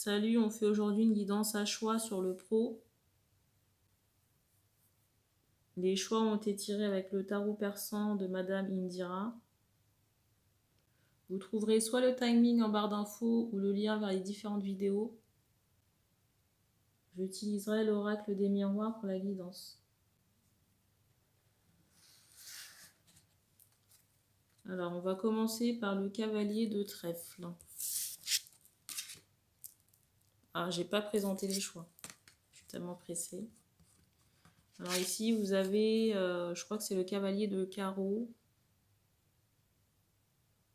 Salut, on fait aujourd'hui une guidance à choix sur le pro. Les choix ont été tirés avec le tarot persan de Madame Indira. Vous trouverez soit le timing en barre d'infos ou le lien vers les différentes vidéos. J'utiliserai l'oracle des miroirs pour la guidance. Alors, on va commencer par le cavalier de trèfle. Ah, j'ai pas présenté les choix. Je suis tellement pressée. Alors ici, vous avez, je crois que c'est le cavalier de carreau.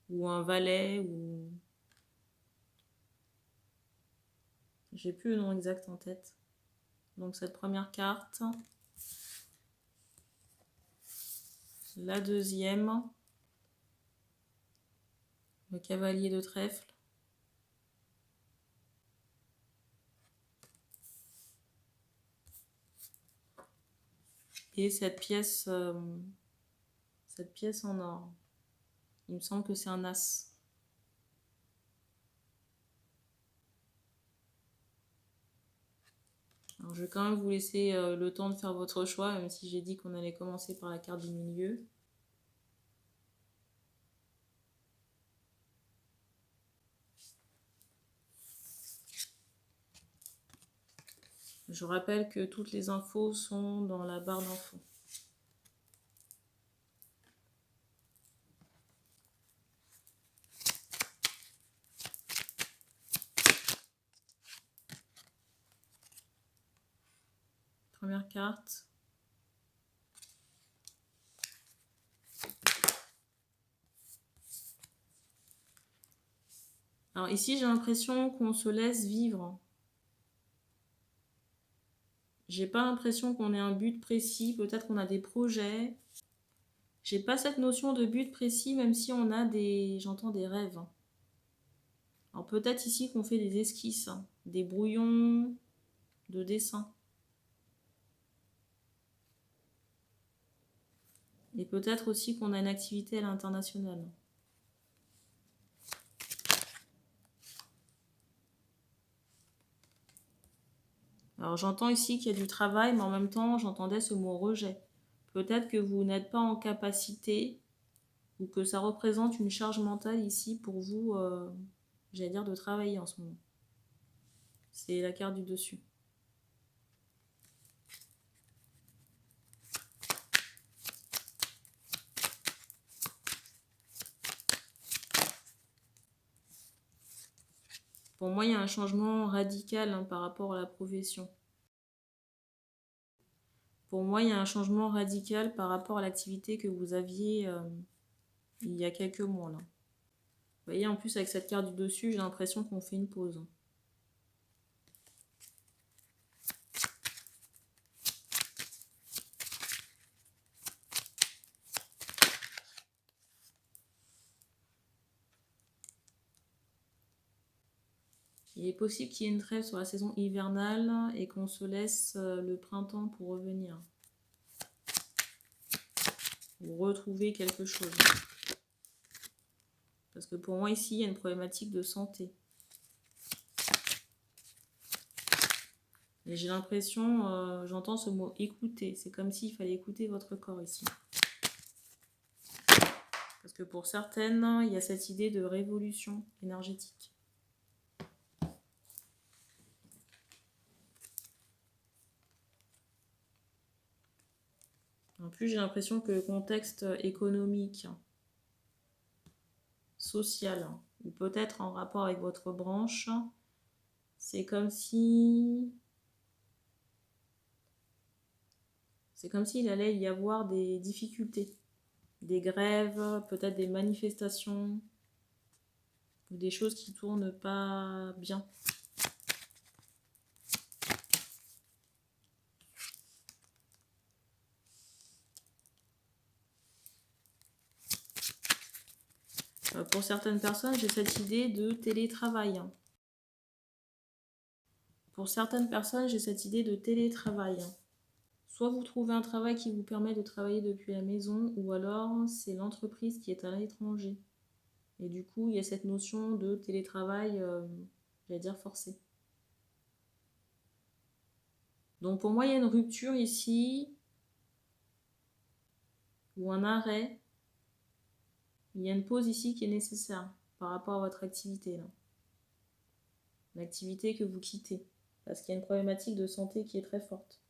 Ou un valet, ou... J'ai plus le nom exact en tête. Donc cette première carte. La deuxième. Le cavalier de trèfle. Et cette pièce en or. Il me semble que c'est un as. Alors, je vais quand même vous laisser le temps de faire votre choix, même si j'ai dit qu'on allait commencer par la carte du milieu. Je rappelle que toutes les infos sont dans la barre d'infos. Première carte. Alors ici, j'ai l'impression qu'on se laisse vivre. J'ai pas l'impression qu'on ait un but précis. Peut-être qu'on a des projets. J'ai pas cette notion de but précis, même si on a j'entends des rêves. Alors peut-être ici qu'on fait des esquisses, des brouillons de dessin. Et peut-être aussi qu'on a une activité à l'international. Alors j'entends ici qu'il y a du travail, mais en même temps j'entendais ce mot rejet. Peut-être que vous n'êtes pas en capacité ou que ça représente une charge mentale ici pour vous, j'allais dire, de travailler en ce moment. C'est la carte du dessus. Pour moi, il y a un changement radical par rapport à la profession. Pour moi, il y a un changement radical par rapport à l'activité que vous aviez il y a quelques mois. Là. Vous voyez, en plus, avec cette carte du dessus, j'ai l'impression qu'on fait une pause. Il est possible qu'il y ait une trêve sur la saison hivernale et qu'on se laisse le printemps pour revenir. Ou retrouver quelque chose. Parce que pour moi, ici, il y a une problématique de santé. Et j'ai l'impression, j'entends ce mot écouter. C'est comme s'il fallait écouter votre corps ici. Parce que pour certaines, il y a cette idée de révolution énergétique. En plus, j'ai l'impression que le contexte économique, social, ou peut-être en rapport avec votre branche, c'est comme si... C'est comme s'il allait y avoir des difficultés, des grèves, peut-être des manifestations, ou des choses qui ne tournent pas bien. Pour certaines personnes, j'ai cette idée de télétravail. Pour certaines personnes, j'ai cette idée de télétravail. Soit vous trouvez un travail qui vous permet de travailler depuis la maison, ou alors c'est l'entreprise qui est à l'étranger. Et du coup, il y a cette notion de télétravail, j'allais dire forcé. Donc pour moi, il y a une rupture ici, ou un arrêt. Il y a une pause ici qui est nécessaire par rapport à votre activité, là. L'activité que vous quittez, parce qu'il y a une problématique de santé qui est très forte.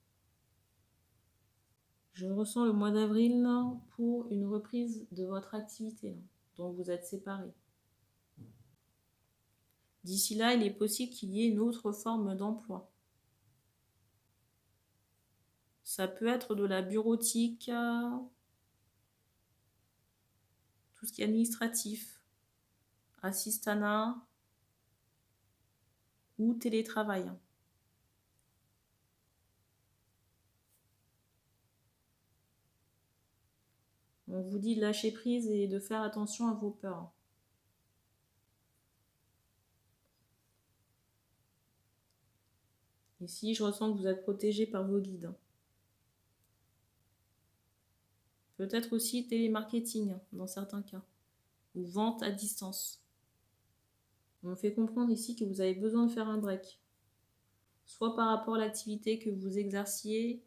Je ressens le mois d'avril pour une reprise de votre activité, là, dont vous êtes séparés. D'ici là, il est possible qu'il y ait une autre forme d'emploi. Ça peut être de la bureautique, tout ce qui est administratif, assistanat ou télétravail. On vous dit de lâcher prise et de faire attention à vos peurs. Ici, je ressens que vous êtes protégé par vos guides. Peut-être aussi télémarketing dans certains cas, ou vente à distance. On fait comprendre ici que vous avez besoin de faire un break, soit par rapport à l'activité que vous exerciez,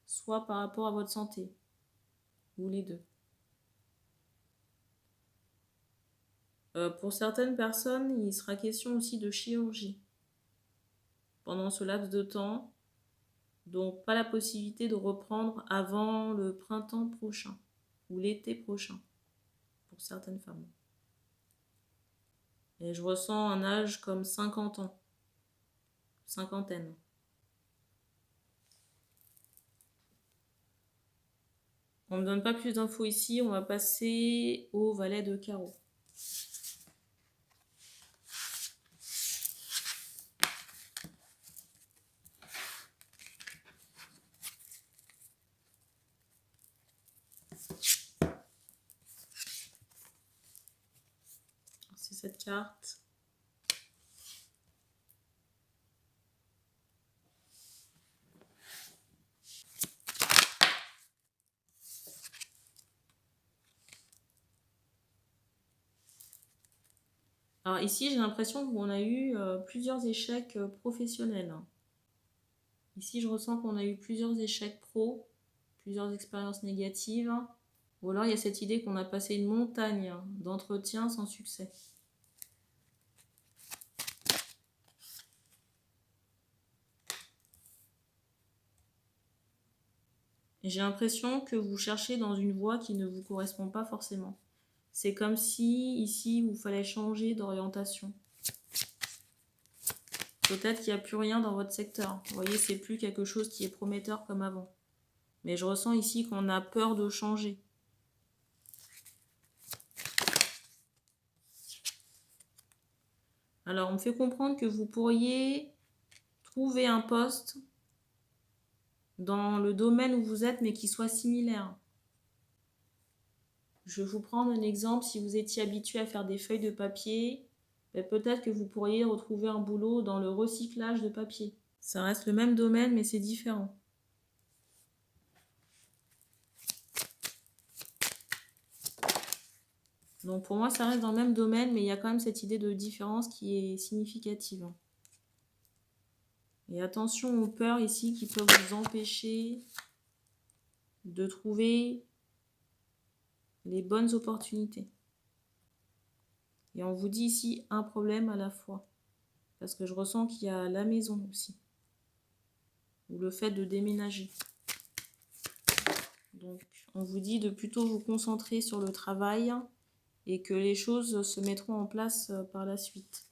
soit par rapport à votre santé, ou les deux. Pour certaines personnes, il sera question aussi de chirurgie pendant ce laps de temps, donc pas la possibilité de reprendre avant le printemps prochain ou l'été prochain pour certaines femmes. Et je ressens un âge comme 50 ans, cinquantaine. On ne me donne pas plus d'infos ici, on va passer au valet de carreau. C'est cette carte. Alors ici, j'ai l'impression qu'on a eu plusieurs échecs professionnels. Ici, je ressens qu'on a eu plusieurs échecs pro, plusieurs expériences négatives. Ou alors, il y a cette idée qu'on a passé une montagne d'entretiens sans succès. Et j'ai l'impression que vous cherchez dans une voie qui ne vous correspond pas forcément. C'est comme si, ici, il vous fallait changer d'orientation. Peut-être qu'il n'y a plus rien dans votre secteur. Vous voyez, c'est plus quelque chose qui est prometteur comme avant. Mais je ressens ici qu'on a peur de changer. Alors, on me fait comprendre que vous pourriez trouver un poste dans le domaine où vous êtes, mais qui soit similaire. Je vais vous prendre un exemple. Si vous étiez habitué à faire des feuilles de papier, peut-être que vous pourriez retrouver un boulot dans le recyclage de papier. Ça reste le même domaine, mais c'est différent. Donc pour moi, ça reste dans le même domaine, mais il y a quand même cette idée de différence qui est significative. Et attention aux peurs ici qui peuvent vous empêcher de trouver les bonnes opportunités. Et on vous dit ici un problème à la fois. Parce que je ressens qu'il y a la maison aussi. Ou le fait de déménager. Donc on vous dit de plutôt vous concentrer sur le travail et que les choses se mettront en place par la suite.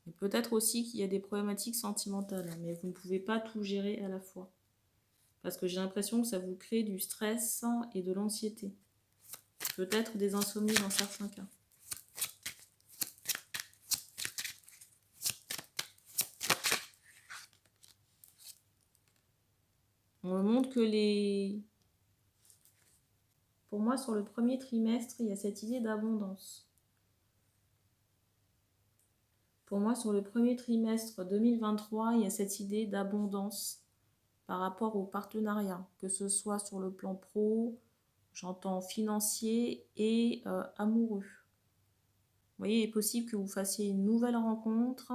Et peut-être aussi qu'il y a des problématiques sentimentales, mais vous ne pouvez pas tout gérer à la fois. Parce que j'ai l'impression que ça vous crée du stress et de l'anxiété. Peut-être des insomnies dans certains cas. On me montre que pour moi, sur le premier trimestre, il y a cette idée d'abondance. Pour moi, sur le premier trimestre 2023, il y a cette idée d'abondance par rapport au partenariat, que ce soit sur le plan pro, j'entends financier et amoureux. voyez, il est possible que vous fassiez une nouvelle rencontre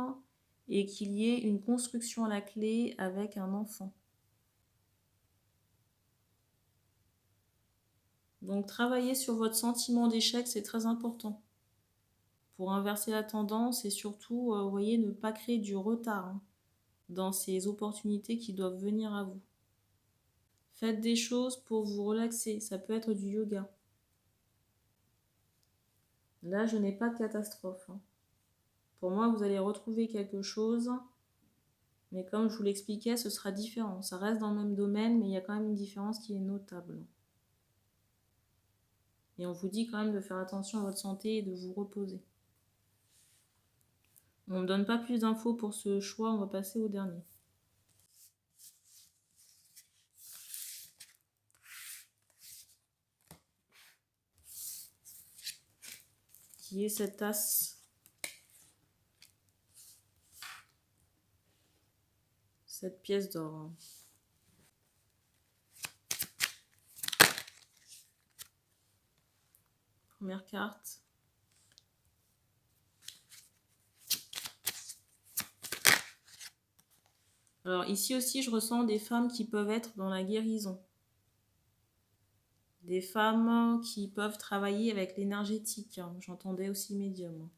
et qu'il y ait une construction à la clé avec un enfant. Donc, travailler sur votre sentiment d'échec, c'est très important. Pour inverser la tendance et surtout, vous voyez, ne pas créer du retard dans ces opportunités qui doivent venir à vous. Faites des choses pour vous relaxer. Ça peut être du yoga. Là, je n'ai pas de catastrophe. Pour moi, vous allez retrouver quelque chose. Mais comme je vous l'expliquais, ce sera différent. Ça reste dans le même domaine, mais il y a quand même une différence qui est notable. Et on vous dit quand même de faire attention à votre santé et de vous reposer. On ne me donne pas plus d'infos pour ce choix, on va passer au dernier. Qui est cette tasse. Cette pièce d'or. Première carte. Alors ici aussi, je ressens des femmes qui peuvent être dans la guérison. Des femmes qui peuvent travailler avec l'énergétique. J'entendais aussi médium.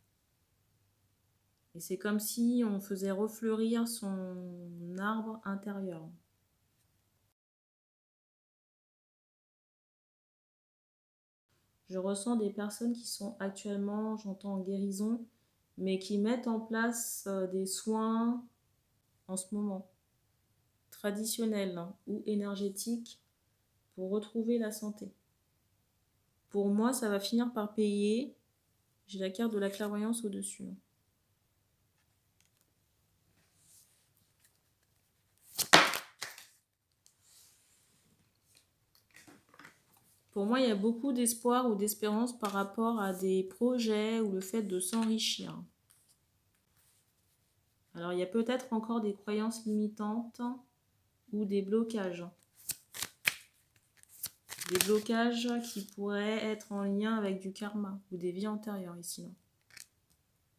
Et c'est comme si on faisait refleurir son arbre intérieur. Je ressens des personnes qui sont actuellement, j'entends en guérison, mais qui mettent en place des soins en ce moment, traditionnels ou énergétiques, pour retrouver la santé. Pour moi, ça va finir par payer. J'ai la carte de la clairvoyance au-dessus. Pour moi, il y a beaucoup d'espoir ou d'espérance par rapport à des projets ou le fait de s'enrichir. Alors, il y a peut-être encore des croyances limitantes ou des blocages. Des blocages qui pourraient être en lien avec du karma ou des vies antérieures ici.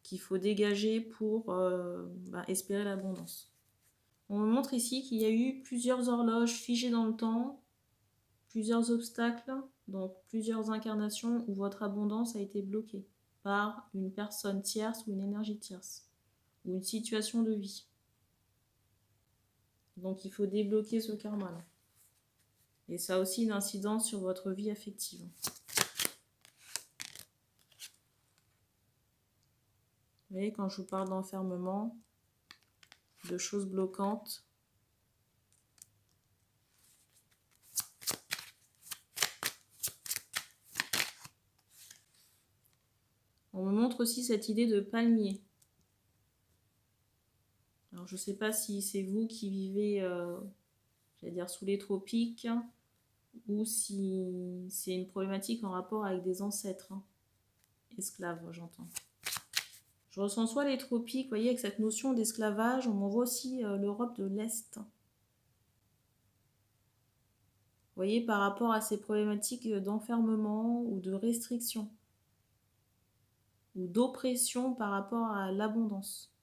Qu'il faut dégager pour espérer l'abondance. On me montre ici qu'il y a eu plusieurs horloges figées dans le temps, plusieurs obstacles, donc plusieurs incarnations où votre abondance a été bloquée par une personne tierce ou une énergie tierce, ou une situation de vie. Donc il faut débloquer ce karma-là. Et ça a aussi une incidence sur votre vie affective. Vous voyez, quand je vous parle d'enfermement, de choses bloquantes, on me montre aussi cette idée de palmier. Alors je ne sais pas si c'est vous qui vivez, j'allais dire, sous les tropiques, ou si c'est une problématique en rapport avec des ancêtres, esclaves, j'entends. Je ressens soit les tropiques, vous voyez, avec cette notion d'esclavage, on m'envoie aussi l'Europe de l'Est. Vous voyez, par rapport à ces problématiques d'enfermement ou de restriction, ou d'oppression par rapport à l'abondance.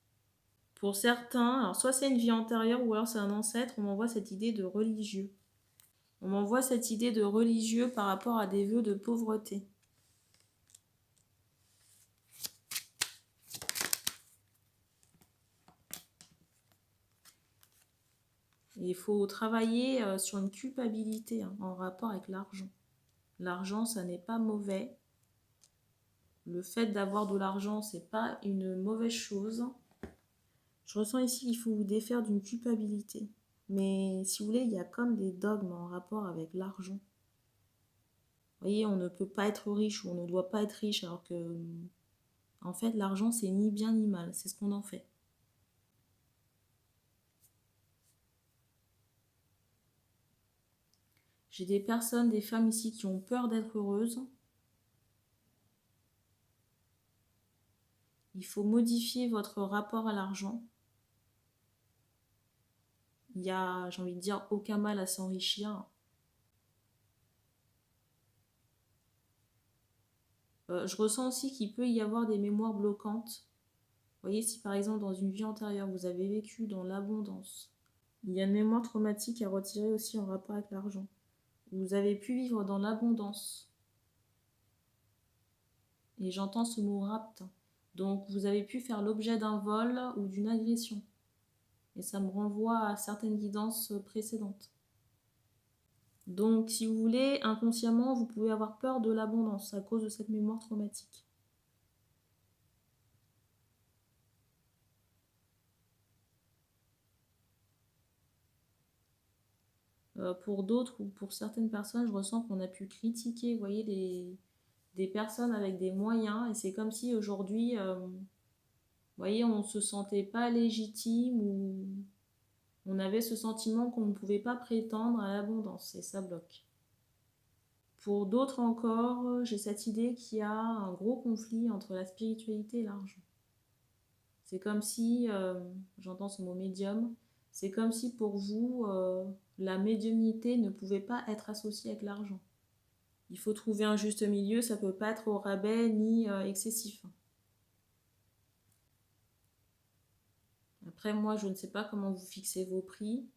Pour certains, alors soit c'est une vie antérieure ou alors c'est un ancêtre, on m'envoie cette idée de religieux. On m'envoie cette idée de religieux par rapport à des vœux de pauvreté. Et il faut travailler sur une culpabilité en rapport avec l'argent. L'argent, ça n'est pas mauvais. Le fait d'avoir de l'argent, c'est pas une mauvaise chose. Je ressens ici qu'il faut vous défaire d'une culpabilité. Mais si vous voulez, il y a comme des dogmes en rapport avec l'argent. Vous voyez, on ne peut pas être riche ou on ne doit pas être riche, alors que, en fait, l'argent, c'est ni bien ni mal. C'est ce qu'on en fait. J'ai des personnes, des femmes ici qui ont peur d'être heureuses. Il faut modifier votre rapport à l'argent. Il y a, j'ai envie de dire, aucun mal à s'enrichir. Je ressens aussi qu'il peut y avoir des mémoires bloquantes. Vous voyez, si par exemple dans une vie antérieure, vous avez vécu dans l'abondance, il y a une mémoire traumatique à retirer aussi en rapport avec l'argent. Vous avez pu vivre dans l'abondance. Et j'entends ce mot rapt. Donc vous avez pu faire l'objet d'un vol ou d'une agression. Et ça me renvoie à certaines guidances précédentes. Donc si vous voulez, inconsciemment, vous pouvez avoir peur de l'abondance à cause de cette mémoire traumatique. Pour d'autres ou pour certaines personnes, je ressens qu'on a pu critiquer, vous voyez, des personnes avec des moyens. Et c'est comme si aujourd'hui, vous voyez, on ne se sentait pas légitime ou on avait ce sentiment qu'on ne pouvait pas prétendre à l'abondance et ça bloque. Pour d'autres encore, j'ai cette idée qu'il y a un gros conflit entre la spiritualité et l'argent. C'est comme si, j'entends ce mot médium, c'est comme si pour vous, la médiumnité ne pouvait pas être associée avec l'argent. Il faut trouver un juste milieu, ça ne peut pas être au rabais ni excessif. Après, moi, je ne sais pas comment vous fixez vos prix.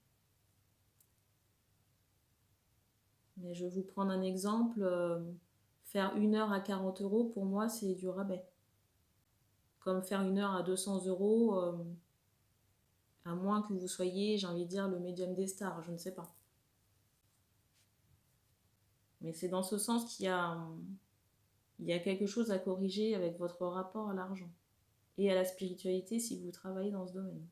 Mais je vais vous prendre un exemple. Faire 1 heure à 40 euros, pour moi, c'est du rabais. Comme faire 1 heure à 200 euros, à moins que vous soyez, j'ai envie de dire, le médium des stars, je ne sais pas. Mais c'est dans ce sens qu'il y a quelque chose à corriger avec votre rapport à l'argent et à la spiritualité si vous travaillez dans ce domaine.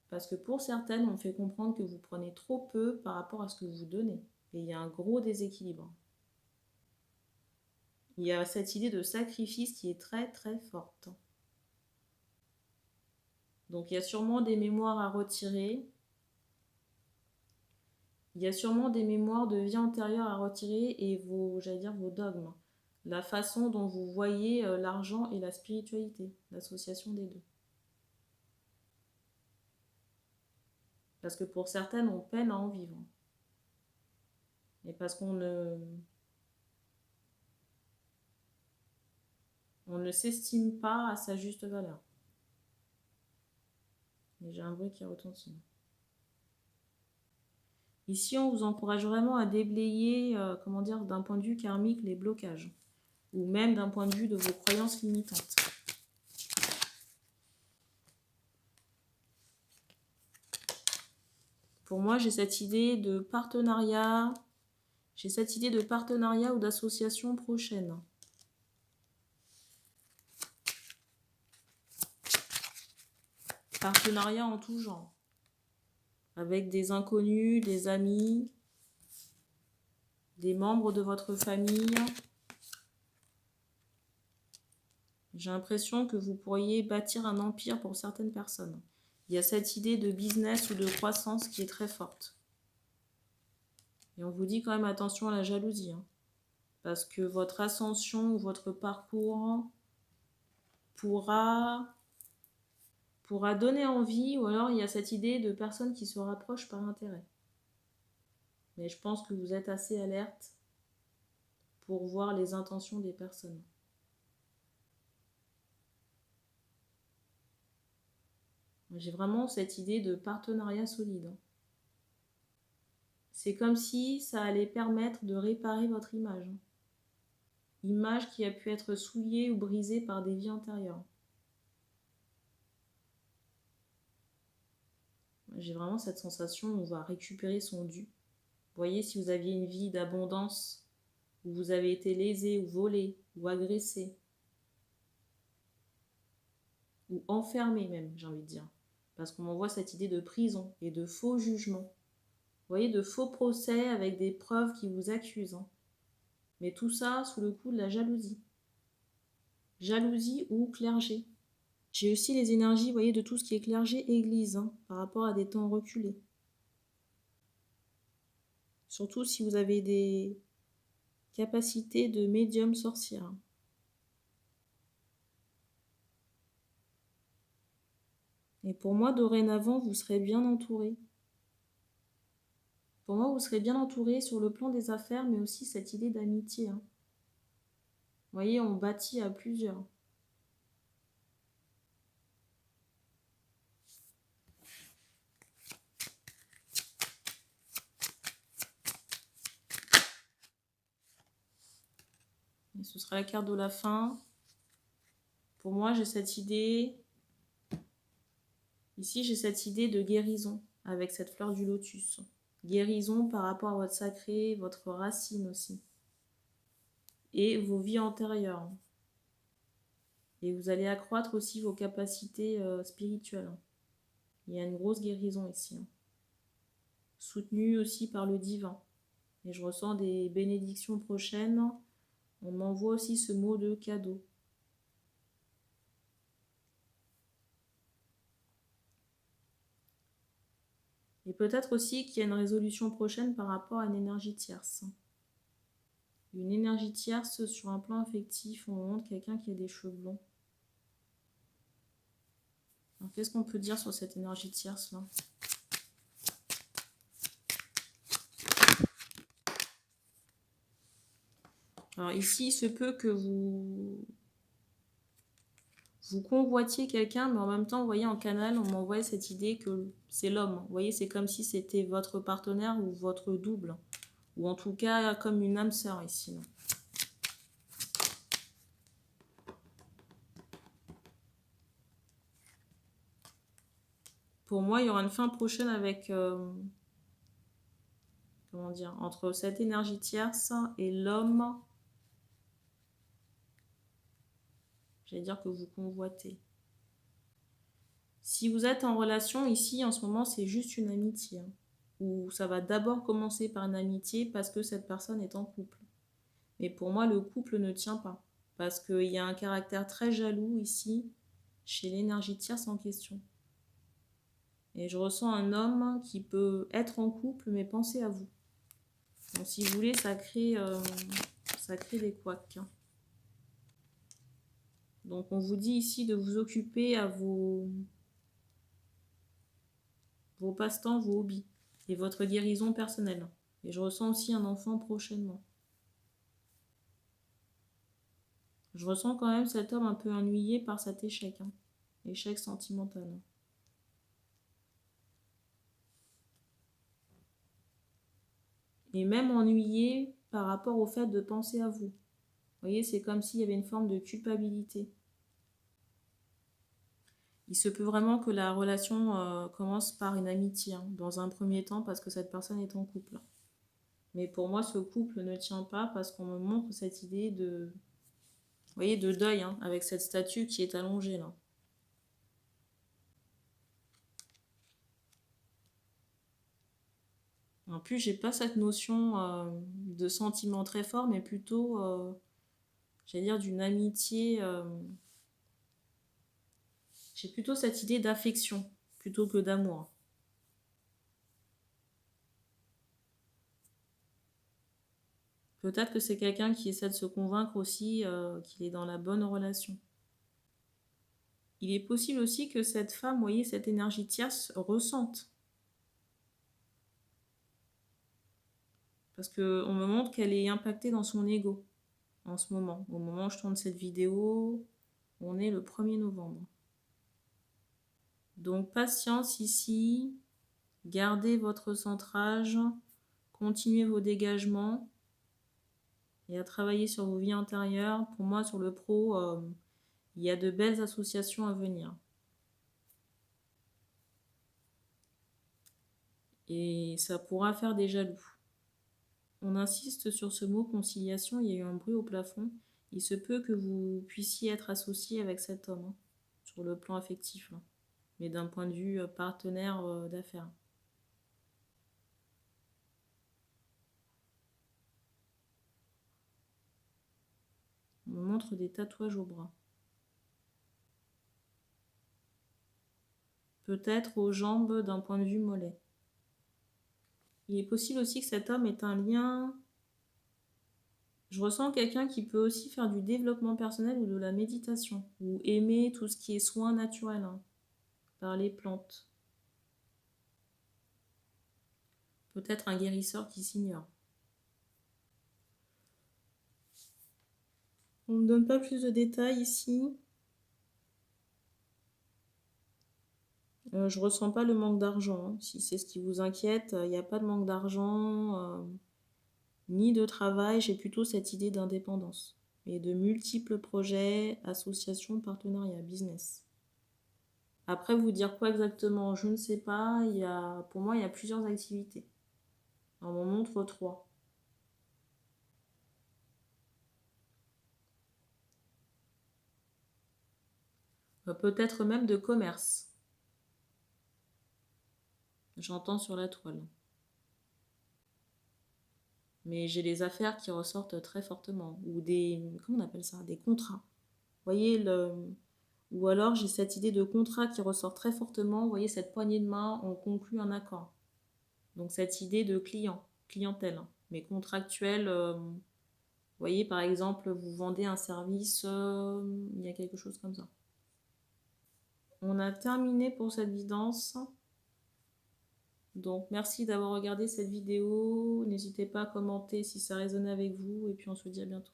Parce que pour certaines, on fait comprendre que vous prenez trop peu par rapport à ce que vous donnez. Et il y a un gros déséquilibre. Il y a cette idée de sacrifice qui est très très forte. Donc il y a sûrement des mémoires à retirer. Il y a sûrement des mémoires de vie antérieure à retirer et vos dogmes. La façon dont vous voyez l'argent et la spiritualité, l'association des deux. Parce que pour certaines, on peine à en vivre. Et parce qu'on ne s'estime pas à sa juste valeur. Et j'ai un bruit qui retentit. Ici, on vous encourage vraiment à déblayer, d'un point de vue karmique, les blocages. Ou même d'un point de vue de vos croyances limitantes. Pour moi, j'ai cette idée de partenariat. J'ai cette idée de partenariat ou d'association prochaine. Partenariat en tout genre. Avec des inconnus, des amis, des membres de votre famille. J'ai l'impression que vous pourriez bâtir un empire pour certaines personnes. Il y a cette idée de business ou de croissance qui est très forte. Et on vous dit quand même attention à la jalousie. Parce que votre ascension ou votre parcours pourra donner envie, ou alors il y a cette idée de personnes qui se rapprochent par intérêt. Mais je pense que vous êtes assez alerte pour voir les intentions des personnes. J'ai vraiment cette idée de partenariat solide. C'est comme si ça allait permettre de réparer votre image. Image qui a pu être souillée ou brisée par des vies antérieures. J'ai vraiment cette sensation où on va récupérer son dû. Vous voyez, si vous aviez une vie d'abondance, où vous avez été lésé ou volé ou agressé, ou enfermé même, j'ai envie de dire. Parce qu'on m'envoie cette idée de prison et de faux jugement. Vous voyez, de faux procès avec des preuves qui vous accusent. Mais tout ça sous le coup de la jalousie. Jalousie ou clergé. J'ai aussi les énergies, vous voyez, de tout ce qui est clergé et église, par rapport à des temps reculés. Surtout si vous avez des capacités de médium sorcière. Et pour moi, dorénavant, vous serez bien entouré. Pour moi, vous serez bien entouré sur le plan des affaires, mais aussi cette idée d'amitié. voyez, on bâtit à plusieurs. Et ce sera la carte de la fin. Pour moi, j'ai cette idée... Ici, j'ai cette idée de guérison avec cette fleur du lotus. Guérison par rapport à votre sacré, votre racine aussi. Et vos vies antérieures. Et vous allez accroître aussi vos capacités spirituelles. Il y a une grosse guérison ici. Soutenue aussi par le divin. Et je ressens des bénédictions prochaines. On m'envoie aussi ce mot de cadeau. Et peut-être aussi qu'il y a une résolution prochaine par rapport à une énergie tierce. Une énergie tierce sur un plan affectif, on montre quelqu'un qui a des cheveux blonds. Qu'est-ce qu'on peut dire sur cette énergie tierce là? Alors ici, il se peut que vous convoitiez quelqu'un, mais en même temps, vous voyez, en canal, on m'envoie cette idée que c'est l'homme. Vous voyez, c'est comme si c'était votre partenaire ou votre double. Ou en tout cas, comme une âme sœur ici. Là. Pour moi, il y aura une fin prochaine avec... comment dire? Entre cette énergie tierce et l'homme... J'allais dire que vous convoitez. Si vous êtes en relation ici, en ce moment, c'est juste une amitié. Hein, où ça va d'abord commencer par une amitié parce que cette personne est en couple. Mais pour moi, le couple ne tient pas. Parce qu'il y a un caractère très jaloux ici, chez l'énergie tierce en question. Et je ressens un homme qui peut être en couple, mais penser à vous. Donc si vous voulez, ça crée des couacs. Hein. Donc on vous dit ici de vous occuper à vos passe-temps, vos hobbies et votre guérison personnelle. Et je ressens aussi un enfant prochainement. Je ressens quand même cet homme un peu ennuyé par cet échec. Hein. Échec sentimental. Et même ennuyé par rapport au fait de penser à vous. Vous voyez, c'est comme s'il y avait une forme de culpabilité. Il se peut vraiment que la relation commence par une amitié, hein, dans un premier temps, parce que cette personne est en couple. Mais pour moi, ce couple ne tient pas parce qu'on me montre cette idée de, vous voyez, de deuil, hein, avec cette statue qui est allongée là. En plus, j'ai pas cette notion de sentiment très fort, mais plutôt, j'allais dire, d'une amitié. J'ai plutôt cette idée d'affection plutôt que d'amour. Peut-être que c'est quelqu'un qui essaie de se convaincre aussi qu'il est dans la bonne relation. Il est possible aussi que cette femme, vous voyez, cette énergie tierce, ressente. Parce qu'on me montre qu'elle est impactée dans son ego en ce moment. Au moment où je tourne cette vidéo, on est le 1er novembre. Donc patience ici, gardez votre centrage, continuez vos dégagements et à travailler sur vos vies intérieures. Pour moi, sur le pro, il y a de belles associations à venir. Et ça pourra faire des jaloux. On insiste sur ce mot conciliation, il y a eu un bruit au plafond. Il se peut que vous puissiez être associé avec cet homme, hein, sur le plan affectif, là, mais d'un point de vue partenaire d'affaires. On me montre des tatouages au bras. Peut-être aux jambes d'un point de vue mollet. Il est possible aussi que cet homme ait un lien... Je ressens quelqu'un qui peut aussi faire du développement personnel ou de la méditation, ou aimer tout ce qui est soin naturel, hein, par les plantes. Peut-être un guérisseur qui s'ignore. On ne donne pas plus de détails ici. Je ressens pas le manque d'argent, hein. Si c'est ce qui vous inquiète, il n'y a pas de manque d'argent, ni de travail. J'ai plutôt cette idée d'indépendance et de multiples projets, associations, partenariats, business. Après, vous dire quoi exactement, je ne sais pas. Pour moi, il y a plusieurs activités. On m'en montre 3. Peut-être même de commerce. J'entends sur la toile. Mais j'ai les affaires qui ressortent très fortement. Ou comment on appelle ça? Des contrats. Vous voyez, ou alors j'ai cette idée de contrat qui ressort très fortement. Vous voyez, cette poignée de main, on conclut un accord. Donc cette idée de clientèle, hein. Mais contractuel. Vous voyez, par exemple, vous vendez un service, il y a quelque chose comme ça. On a terminé pour cette guidance. Donc merci d'avoir regardé cette vidéo. N'hésitez pas à commenter si ça résonne avec vous. Et puis on se dit à bientôt.